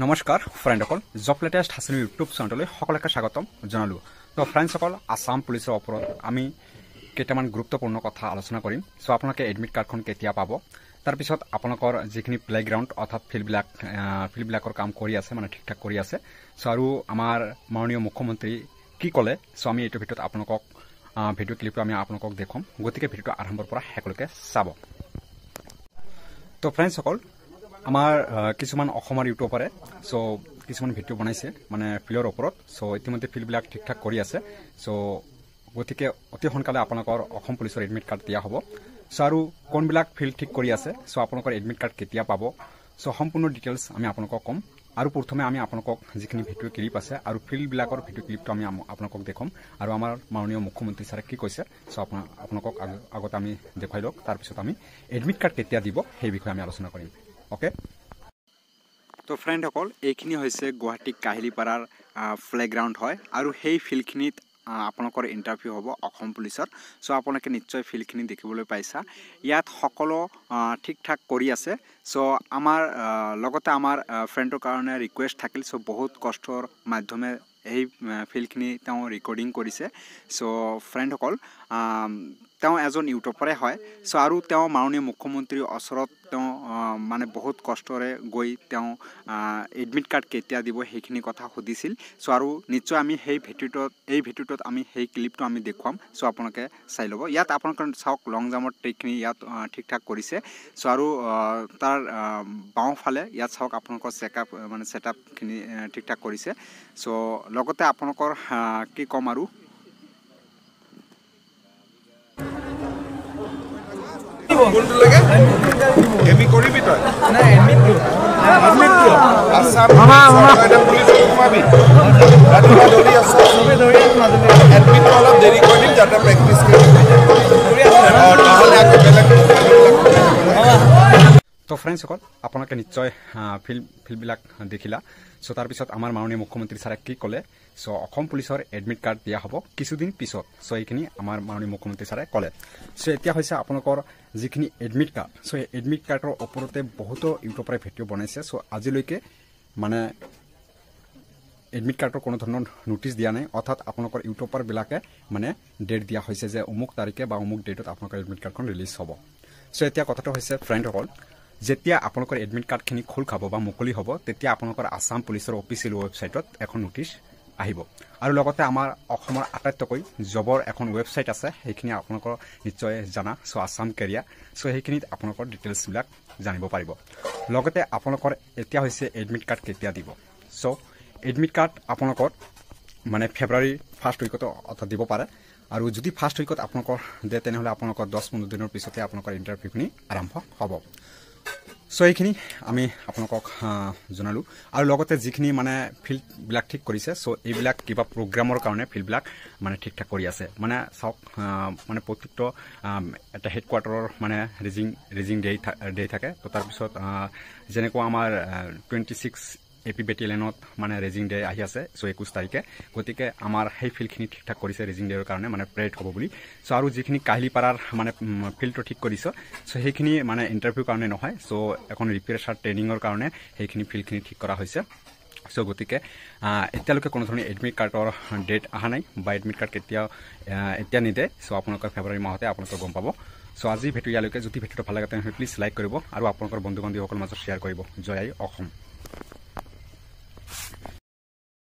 নমস্কাৰ ফ্ৰেণ্ডসকল job latest হাছানী YouTube চেনেললৈ সকলোকে স্বাগতম জনালোঁ। তো ফ্ৰেণ্ডসকল আসাম পুলিচৰ ওপৰত আমি কেইটামান গুৰুত্বপূৰ্ণ কথা আলোচনা কৰিম। চ' আপোনালোকে এডমিট কাৰ্ডখন কেতিয়া পাব, তাৰপিছত আপোনালোকৰ যিখিনি প্লেগ্ৰাউণ্ড অৰ্থাৎ ফিল্ডবিলাকৰ কাম কৰি আছে মানে ঠিক ঠাক কৰি আছে। চ' আৰু আমাৰ মাননীয় মুখ্যমন্ত্ৰী কি ক'লে, চ' আমি এইটো ভিডিঅ'ত আপোনালোকক ভিডিঅ' ক্লিপটো আমি আপোনালোকক দেখুৱাম, গতিকে ভিডিঅ'টো আৰম্ভৰ পৰা শেষলৈকে চাব। তো ফ্ৰেণ্ডসকল আমাৰ কিছুমান অসমৰ ইউটিউবাৰে চ' কিছুমান ভিডিঅ' বনাইছে মানে ফিল্ডৰ ওপৰত। চ' ইতিমধ্যে ফিল্ডবিলাক ঠিক ঠাক কৰি আছে। চ' গতিকে অতি সোনকালে আপোনালোকৰ অসম পুলিচৰ এডমিট কাৰ্ড দিয়া হ'ব। চ' আৰু কোনবিলাক ফিল্ড ঠিক কৰি আছে, চ' আপোনালোকৰ এডমিট কাৰ্ড কেতিয়া পাব, চ' সম্পূৰ্ণ ডিটেইলছ আমি আপোনালোকক ক'ম। আৰু প্ৰথমে আমি আপোনালোকক যিখিনি ভিডিঅ' ক্লিপ আছে আৰু ফিল্ডবিলাকৰ ভিডিঅ' ক্লিপটো আমি আপোনালোকক দেখুৱাম আৰু আমাৰ মাননীয় মুখ্যমন্ত্ৰী ছাৰে কি কৈছে, চ' আপোনালোকক আগতে আমি দেখুৱাই লওক। তাৰপিছত আমি এডমিট কাৰ্ড কেতিয়া দিব সেই বিষয়ে আমি আলোচনা কৰিম। অ'কে, তো ফ্ৰেণ্ডসকল এইখিনি হৈছে গুৱাহাটী কাহিলীপাৰাৰ প্লেগ্ৰাউণ্ড হয় আৰু সেই ফিল্ডখিনিত আপোনালোকৰ ইণ্টাৰভিউ হ'ব অসম পুলিচৰ। চ' আপোনালোকে নিশ্চয় ফিল্ডখিনি দেখিবলৈ পাইছা। ইয়াত সকলো ঠিক ঠাক কৰি আছে। চ' আমাৰ লগতে আমাৰ ফ্ৰেণ্ডৰ কাৰণে ৰিকুৱেষ্ট থাকিল। চ' বহুত কষ্টৰ মাধ্যমে এই ফিল্ডখিনি তেওঁ ৰেকৰ্ডিং কৰিছে। চ' ফ্ৰেণ্ডসকল তেওঁ এজন ইউটিউবাৰে হয়। চ' আৰু তেওঁ মাননীয় মুখ্যমন্ত্ৰীৰ ওচৰত তেওঁ মানে বহুত কষ্টৰে গৈ তেওঁ এডমিট কাৰ্ড কেতিয়া দিব সেইখিনি কথা সুধিছিল। চ' আৰু নিশ্চয় আমি এই ভিডিঅ'টোত আমি সেই ক্লিপটো আমি দেখুৱাম। চ' আপোনালোকে চাই ল'ব। ইয়াত আপোনালোকে চাওক লং জাম্পৰ ট্ৰিকখিনি ইয়াত ঠিক ঠাক কৰিছে। চ' আৰু তাৰ বাওঁফালে ইয়াত চাওক আপোনালোকৰ ছেটআপখিনি ঠিক ঠাক কৰিছে। চ' লগতে আপোনালোকৰ কি ক'ম আৰু কোনটো লাগে এমি কৰিবি তই না এমিটো আসাম এটা পুলিচ সোমাবি ৰাতিপুৱা দৌৰি আছো এডমিট অলপ দেৰি কৰি দিম যাতে প্ৰেক্টিচ নহ'লে আকৌ বেলেগ। তো ফ্ৰেণ্ডসকল আপোনালোকে নিশ্চয় ফিল্ডবিলাক দেখিলা। চ' তাৰপিছত আমাৰ মাননীয় মুখ্যমন্ত্ৰী ছাৰে কি ক'লে, চ' অসম পুলিচৰ এডমিট কাৰ্ড দিয়া হ'ব কিছুদিন পিছত। চ' এইখিনি আমাৰ মাননীয় মুখ্যমন্ত্ৰী ছাৰে ক'লে। চ' এতিয়া হৈছে আপোনালোকৰ যিখিনি এডমিট কাৰ্ড, চ' এই এডমিট কাৰ্ডৰ ওপৰতে বহুতো ইউটিউবাৰে ভিডিঅ' বনাইছে। চ' আজিলৈকে মানে এডমিট কাৰ্ডৰ কোনো ধৰণৰ নটিচ দিয়া নাই, অৰ্থাৎ আপোনালোকৰ ইউটিউবাৰবিলাকে মানে ডেট দিয়া হৈছে যে অমুক তাৰিখে বা অমুক ডেটত আপোনালোকৰ এডমিট কাৰ্ডখন ৰিলিজ হ'ব। চ' এতিয়া কথাটো হৈছে ফ্ৰেণ্ডসকল, যেতিয়া আপোনালোকৰ এডমিট কাৰ্ডখিনি খোল খাব বা মুকলি হ'ব, তেতিয়া আপোনালোকৰ আসাম পুলিচৰ অফিচিয়েল ৱেবছাইটত এখন নটিচ আহিব। আৰু লগতে আমাৰ অসমৰ আটাইতকৈ জবৰ এখন ৱেবছাইট আছে, সেইখিনি আপোনালোকৰ নিশ্চয় জানা। চ' আসাম কেৰিয়াৰ। চ' সেইখিনিত আপোনালোকৰ ডিটেইলছবিলাক জানিব পাৰিব। লগতে আপোনালোকৰ এতিয়া হৈছে এডমিট কাৰ্ড কেতিয়া দিব। চ' এডমিট কাৰ্ড আপোনালোকৰ মানে ফেব্ৰুৱাৰী ফাৰ্ষ্ট উইকত অৰ্থাৎ দিব পাৰে। আৰু যদি ফাৰ্ষ্ট উইকত আপোনালোকৰ দিয়ে তেনেহ'লে আপোনালোকৰ 10-15 দিনৰ পিছতে আপোনালোকৰ ইণ্টাৰভিউখিনি আৰম্ভ হ'ব। চ' এইখিনি আমি আপোনালোকক জনালোঁ। আৰু লগতে যিখিনি মানে ফিল্ডবিলাক ঠিক কৰিছে, চ' এইবিলাক কিবা প্ৰগ্ৰামৰ কাৰণে ফিল্ডবিলাক মানে ঠিক ঠাক কৰি আছে। মানে চাওক মানে প্ৰত্যেকটো এটা হেডকোৱাৰ্টাৰৰ মানে ৰেজিং ডে থাকে। তো তাৰপিছত যেনেকুৱা আমাৰ 26 AP বেটেলিয়নত মানে ৰেজিং ডে আহি আছে। চ' 21 তাৰিখে। গতিকে আমাৰ সেই ফিল্ডখিনি ঠিক ঠাক কৰিছে ৰেজিং ডেৰ কাৰণে মানে প্ৰেড হ'ব বুলি। চ' আৰু যিখিনি কাহিলীপাৰাৰ মানে ফিল্ডটো ঠিক কৰিছে, চ' সেইখিনি মানে ইণ্টাৰভিউৰ কাৰণে নহয়। চ' এখন ৰিফ্ৰেছাৰ ট্ৰেইনিঙৰ কাৰণে সেইখিনি ফিল্ডখিনি ঠিক কৰা হৈছে। চ' গতিকে এতিয়ালৈকে কোনো ধৰণৰ এডমিট কাৰ্ডৰ ডেট অহা নাই বা এডমিট কাৰ্ড এতিয়া নিদে। চ' আপোনালোকৰ ফেব্ৰুৱাৰী মাহতে আপোনালোকে গম পাব। চ' আজি ভিডিঅ' ইয়ালৈকে। যদি ভিডিঅ'টো ভাল লাগে তেনেহ'লে প্লিজ লাইক কৰিব আৰু আপোনালোকৰ বন্ধু বান্ধৱীসকলৰ মাজত শ্বেয়াৰ কৰিব। জয় আই অসম।